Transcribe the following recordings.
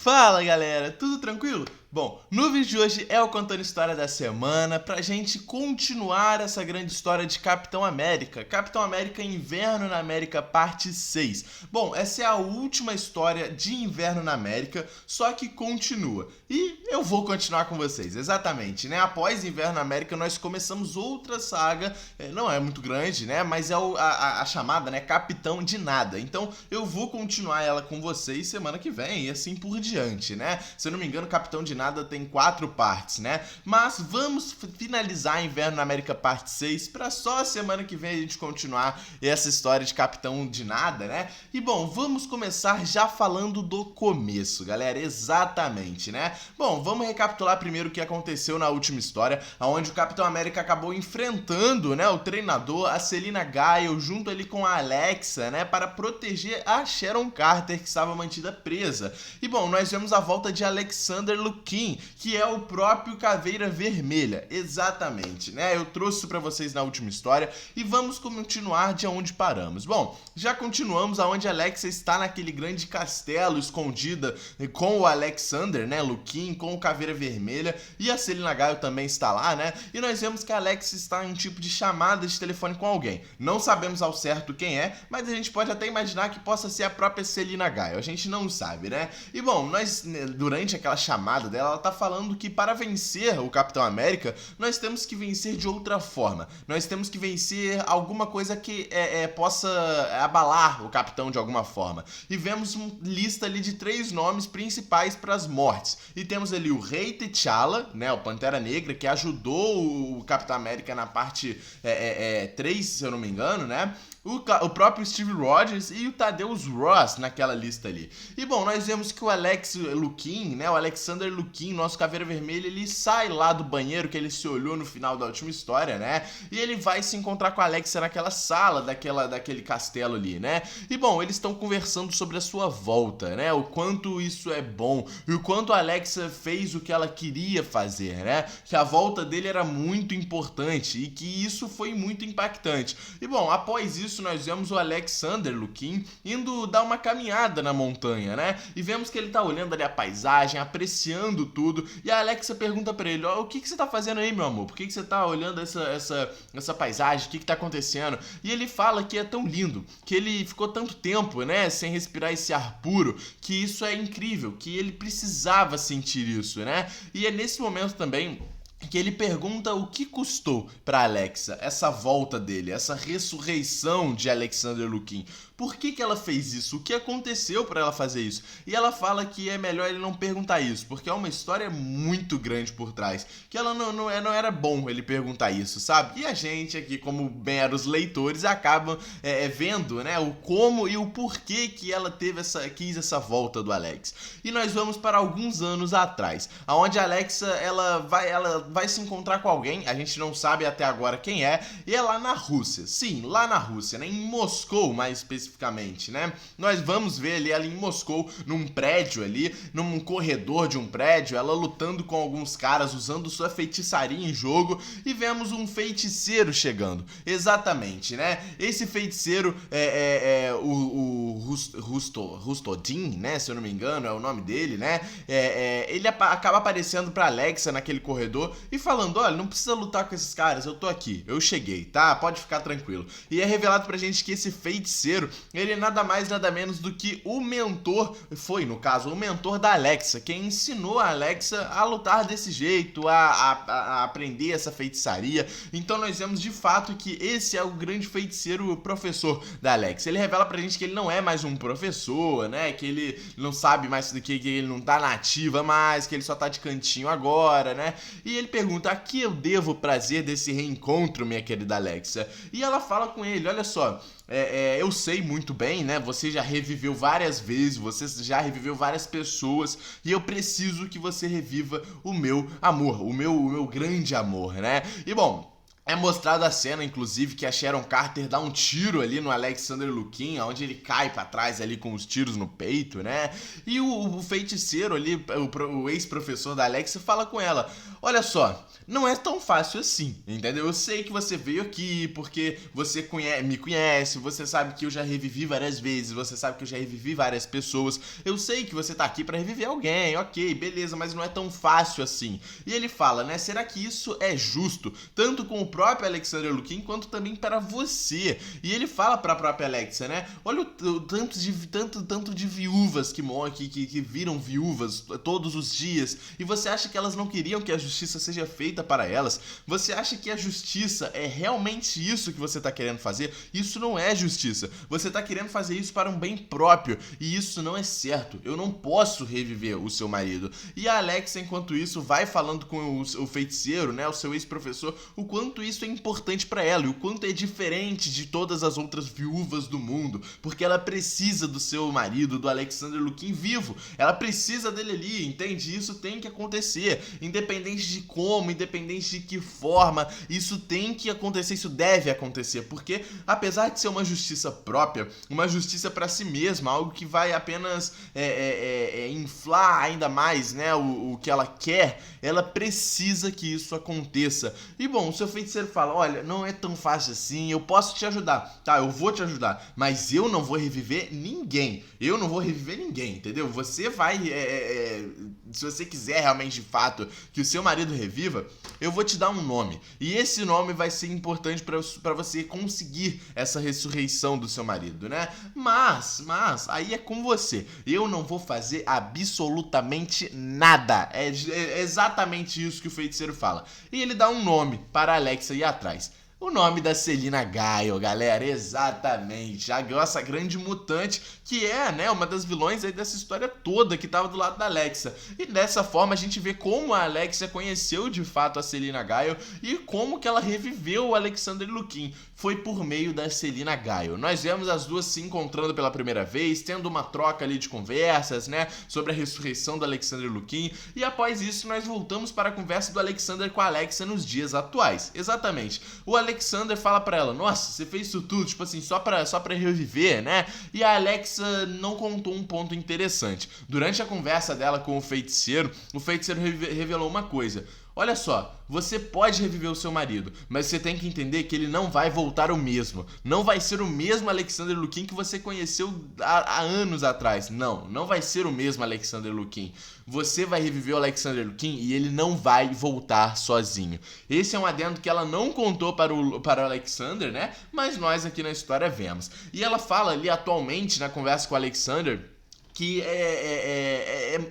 Fala galera, tudo tranquilo? Bom, no vídeo de hoje é o Contando História da Semana pra gente continuar essa grande história de Capitão América. Capitão América Inverno na América parte 6. Bom, essa é a última história de Inverno na América, só que continua. E eu vou continuar com vocês, exatamente, né? Após Inverno na América nós começamos outra saga, não é muito grande, né? Mas é a chamada, né? Capitão de Nada. Então eu vou continuar ela com vocês semana que vem e assim por diante, né? Se eu não me engano, Capitão de Nada tem 4 partes, né? Mas vamos finalizar Inverno na América parte 6 para só a semana que vem a gente continuar essa história de Capitão de Nada, né? E bom, vamos começar já falando do começo, galera, exatamente, né? Bom, vamos recapitular primeiro o que aconteceu na última história, onde o Capitão América acabou enfrentando, né, o treinador, a Selina Kyle, junto ali com a Alexa, né, para proteger a Sharon Carter, que estava mantida presa. E bom, nós vemos a volta de Alexander Lukin, que é o próprio Caveira Vermelha, exatamente, né? Eu trouxe isso pra vocês na última história e vamos continuar de onde paramos. Bom, já continuamos aonde a Alexa está naquele grande castelo escondida com o Alexander, né, Lukin, com o Caveira Vermelha, e a Selina Kyle também está lá, né? E nós vemos que a Alexa está em um tipo de chamada de telefone com alguém. Não sabemos ao certo quem é, mas a gente pode até imaginar que possa ser a própria Selina Kyle. A gente não sabe, né? E bom, nós, durante aquela chamada dela, ela tá falando que para vencer o Capitão América, nós temos que vencer de outra forma. Nós temos que vencer alguma coisa que possa abalar o Capitão de alguma forma. E vemos uma lista ali de 3 nomes principais para as mortes. E temos ali o Rei T'Challa, né, o Pantera Negra, que ajudou o Capitão América na parte 3, se eu não me engano, né? O próprio Steve Rogers e o Thaddeus Ross naquela lista ali. E bom, nós vemos que o Alex Lukin, né, o Alexander Lukin, nosso Caveira Vermelha, ele sai lá do banheiro que ele se olhou no final da última história, né? E ele vai se encontrar com a Alexa naquela sala daquele castelo ali, né? E bom, eles estão conversando sobre a sua volta, né? O quanto isso é bom e o quanto a Alexa fez o que ela queria fazer, né? Que a volta dele era muito importante e que isso foi muito impactante. E bom, após isso nós vemos o Alexander Lukin indo dar uma caminhada na montanha, né? E vemos que ele tá olhando ali a paisagem, apreciando tudo, e a Alexa pergunta pra ele: ó, o que você tá fazendo aí, meu amor? Por que você tá olhando essa paisagem? O que tá acontecendo? E ele fala que é tão lindo, que ele ficou tanto tempo, né, sem respirar esse ar puro, que isso é incrível, que ele precisava sentir isso, né? E é nesse momento também que ele pergunta o que custou para Alexa essa volta dele, essa ressurreição de Alexander Lukin. Por que ela fez isso? O que aconteceu para ela fazer isso? E ela fala que é melhor ele não perguntar isso, porque é uma história muito grande por trás, que ela não era bom ele perguntar isso, sabe? E a gente aqui, como meros leitores, acabam vendo, né, o como e o porquê que ela quis essa volta do Alex. E nós vamos para alguns anos atrás, onde a Alexa ela vai se encontrar com alguém, a gente não sabe até agora quem é, e é lá na Rússia. Sim, lá na Rússia, né, em Moscou mais especificamente, né? Nós vamos ver ali ela em Moscou, num prédio ali, num corredor de um prédio, ela lutando com alguns caras, usando sua feitiçaria em jogo, e vemos um feiticeiro chegando. Exatamente, né? Esse feiticeiro o Rustodin, né? Se eu não me engano, é o nome dele, né? Ele acaba aparecendo pra Alexa naquele corredor e falando: olha, não precisa lutar com esses caras, eu tô aqui, eu cheguei, tá? Pode ficar tranquilo. E é revelado pra gente que esse feiticeiro, ele é nada mais, nada menos do que o mentor, no caso, o mentor da Alexa, quem ensinou a Alexa a lutar desse jeito, a aprender essa feitiçaria. Então nós vemos de fato que esse é o grande feiticeiro professor da Alexa. Ele revela pra gente que ele não é mais um professor, né? Que ele não sabe mais do que ele não tá na ativa mais, que ele só tá de cantinho agora, né? E ele pergunta: a que eu devo o prazer desse reencontro, minha querida Alexa? E ela fala com ele: olha só, eu sei muito bem, né? Você já reviveu várias vezes, você já reviveu várias pessoas, e eu preciso que você reviva o meu amor, o meu grande amor, né? E bom, É mostrado a cena, inclusive, que a Sharon Carter dá um tiro ali no Alexander Lukin, onde ele cai pra trás ali com os tiros no peito, né? E o feiticeiro ali, o ex-professor da Alexa, fala com ela: olha só, não é tão fácil assim, entendeu? Eu sei que você veio aqui porque você me conhece, você sabe que eu já revivi várias vezes, você sabe que eu já revivi várias pessoas, eu sei que você tá aqui pra reviver alguém, ok, beleza, mas não é tão fácil assim. E ele fala, né, será que isso é justo? Tanto com o próprio Alexander Lukin, quanto também para você. E ele fala para a própria Alexa, né? Olha o tanto de viúvas que viram viúvas todos os dias. E você acha que elas não queriam que a justiça seja feita para elas? Você acha que a justiça é realmente isso que você está querendo fazer? Isso não é justiça. Você está querendo fazer isso para um bem próprio. E isso não é certo. Eu não posso reviver o seu marido. E a Alexa, enquanto isso, vai falando com o feiticeiro, né? O seu ex-professor, o quanto isso é importante pra ela e o quanto é diferente de todas as outras viúvas do mundo, porque ela precisa do seu marido, do Alexander Lukin, vivo. Ela precisa dele ali, entende? Isso tem que acontecer, independente de como, independente de que forma, isso tem que acontecer, isso deve acontecer, porque apesar de ser uma justiça própria, uma justiça pra si mesma, algo que vai apenas inflar ainda mais, né, o que ela quer, ela precisa que isso aconteça. E bom, o seu feiticeiro fala, olha, não é tão fácil assim, eu posso te ajudar, tá, eu vou te ajudar, mas eu não vou reviver ninguém, entendeu? Você vai, se você quiser realmente de fato que o seu marido reviva, eu vou te dar um nome, e esse nome vai ser importante pra você conseguir essa ressurreição do seu marido, né? Mas, aí é com você, eu não vou fazer absolutamente nada, é exatamente isso que o feiticeiro fala, e ele dá um nome para a Alexa ir atrás. O nome da Selina Kyle, galera, exatamente, essa grande mutante que é, né, uma das vilões aí dessa história toda que tava do lado da Alexa. E dessa forma a gente vê como a Alexa conheceu de fato a Selina Kyle e como que ela reviveu o Alexander Lukin. Foi por meio da Selina Kyle. Nós vemos as duas se encontrando pela primeira vez, tendo uma troca ali de conversas, né, sobre a ressurreição do Alexander Lukin, e após isso nós voltamos para a conversa do Alexander com a Alexa nos dias atuais. Exatamente. O Alexander fala pra ela, nossa, você fez isso tudo, tipo assim, só pra reviver, né? E a Alexa não contou um ponto interessante. Durante a conversa dela com o feiticeiro revelou uma coisa. Olha só, você pode reviver o seu marido, mas você tem que entender que ele não vai voltar o mesmo. Não vai ser o mesmo Alexander Lukin que você conheceu há anos atrás. Não vai ser o mesmo Alexander Lukin. Você vai reviver o Alexander Lukin e ele não vai voltar sozinho. Esse é um adendo que ela não contou para o Alexander, né? Mas nós aqui na história vemos. E ela fala ali atualmente na conversa com o Alexander que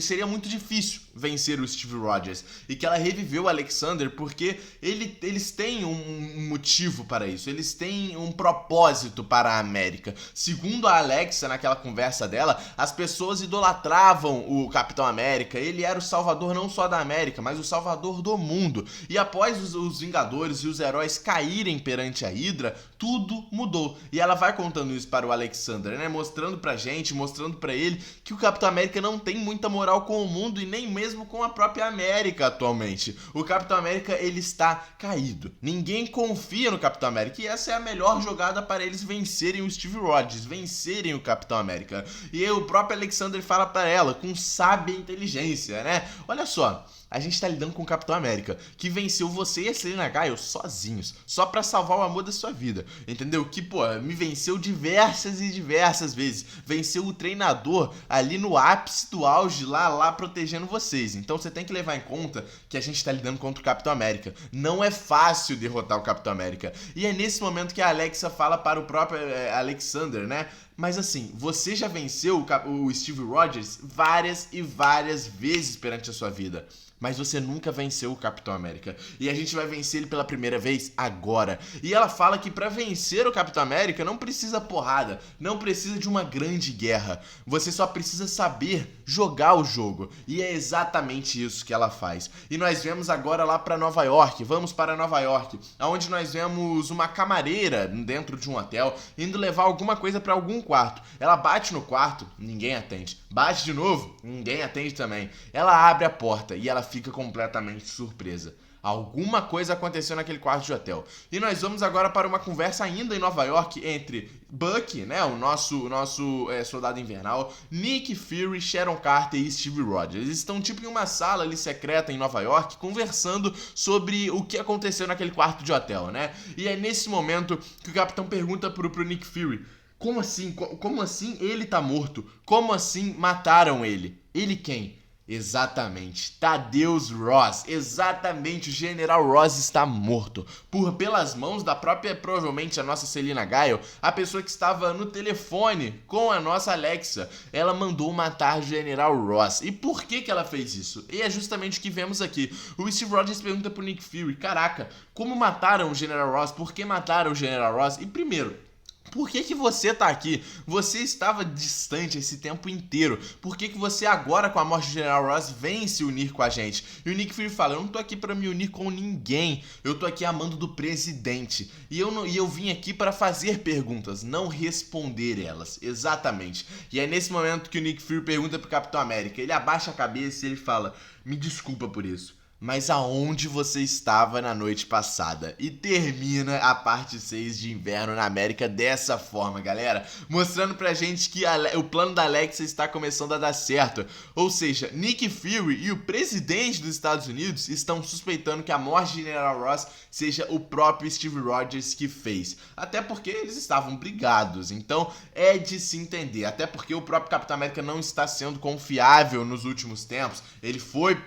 seria muito difícil vencer o Steve Rogers e que ela reviveu o Alexander porque eles têm um motivo para isso, eles têm um propósito para a América. Segundo a Alexa, naquela conversa dela, as pessoas idolatravam o Capitão América, ele era o salvador não só da América, mas o salvador do mundo. E após os Vingadores e os heróis caírem perante a Hydra, tudo mudou. E ela vai contando isso para o Alexander, né? Mostrando pra gente, mostrando pra ele que o Capitão América não tem muita moral com o mundo e nem mesmo com a própria América atualmente. O Capitão América, ele está caído. Ninguém confia no Capitão América e essa é a melhor jogada para eles vencerem o Steve Rogers, vencerem o Capitão América. E o próprio Alexander fala para ela com sábia inteligência, né? Olha só, a gente tá lidando com o Capitão América, que venceu você e a Selina Kyle sozinhos, só pra salvar o amor da sua vida, entendeu? Que, pô, me venceu diversas e diversas vezes, venceu o treinador ali no ápice do auge, lá protegendo vocês. Então você tem que levar em conta que a gente tá lidando contra o Capitão América. Não é fácil derrotar o Capitão América. E é nesse momento que a Alexa fala para o próprio Alexander, né? Mas assim, você já venceu o Steve Rogers várias e várias vezes perante a sua vida, mas você nunca venceu o Capitão América. E a gente vai vencer ele pela primeira vez agora. E ela fala que pra vencer o Capitão América não precisa porrada, não precisa de uma grande guerra. Você só precisa saber jogar o jogo. E é exatamente isso que ela faz. E nós vemos agora lá pra Nova York. Vamos para Nova York, onde nós vemos uma camareira dentro de um hotel indo levar alguma coisa pra algum quarto. Ela bate no quarto, ninguém atende. Bate de novo, ninguém atende também. Ela abre a porta e ela fica completamente surpresa. Alguma coisa aconteceu naquele quarto de hotel. E nós vamos agora para uma conversa ainda em Nova York entre Bucky, né, o nosso soldado invernal, Nick Fury, Sharon Carter e Steve Rogers. Eles estão tipo em uma sala ali secreta em Nova York conversando sobre o que aconteceu naquele quarto de hotel, né? E é nesse momento que o Capitão pergunta pro Nick Fury: como assim? Como assim ele tá morto? Como assim mataram ele? Ele quem? Exatamente, Thaddeus Ross. Exatamente, o General Ross está morto pelas mãos da própria, provavelmente a nossa Selina Kyle, a pessoa que estava no telefone com a nossa Alexa. Ela mandou matar o General Ross. E por que ela fez isso? E é justamente o que vemos aqui. O Steve Rogers pergunta pro Nick Fury: caraca, como mataram o General Ross? Por que mataram o General Ross? E primeiro, por que você tá aqui? Você estava distante esse tempo inteiro. Por que você agora, com a morte do General Ross, vem se unir com a gente? E o Nick Fury fala: eu não tô aqui pra me unir com ninguém. Eu tô aqui a mando do presidente. E eu vim aqui para fazer perguntas, não responder elas. Exatamente. E é nesse momento que o Nick Fury pergunta pro Capitão América. Ele abaixa a cabeça e ele fala: me desculpa por isso, mas aonde você estava na noite passada? E termina a parte 6 de Inverno na América dessa forma, galera. Mostrando pra gente que o plano da Alexa está começando a dar certo. Ou seja, Nick Fury e o presidente dos Estados Unidos estão suspeitando que a morte de General Ross seja o próprio Steve Rogers que fez. Até porque eles estavam brigados. Então é de se entender. Até porque o próprio Capitão América não está sendo confiável nos últimos tempos. Ele foi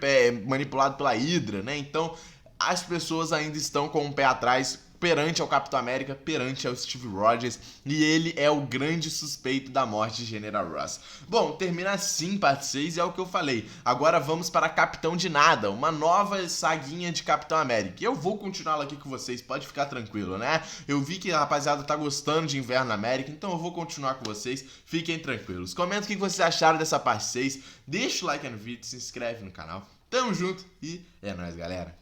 manipulado pela Hydra, né? Então as pessoas ainda estão com um pé atrás perante ao Capitão América, perante ao Steve Rogers, e ele é o grande suspeito da morte de General Ross. Bom, termina assim parte 6 e é o que eu falei. Agora vamos para Capitão de Nada, uma nova saguinha de Capitão América. E eu vou continuar aqui com vocês, pode ficar tranquilo, né? Eu vi que a rapaziada tá gostando de Inverno na América, então eu vou continuar com vocês, fiquem tranquilos. Comenta o que vocês acharam dessa parte 6, deixa o like no vídeo, se inscreve no canal. Tamo junto e é nóis, galera.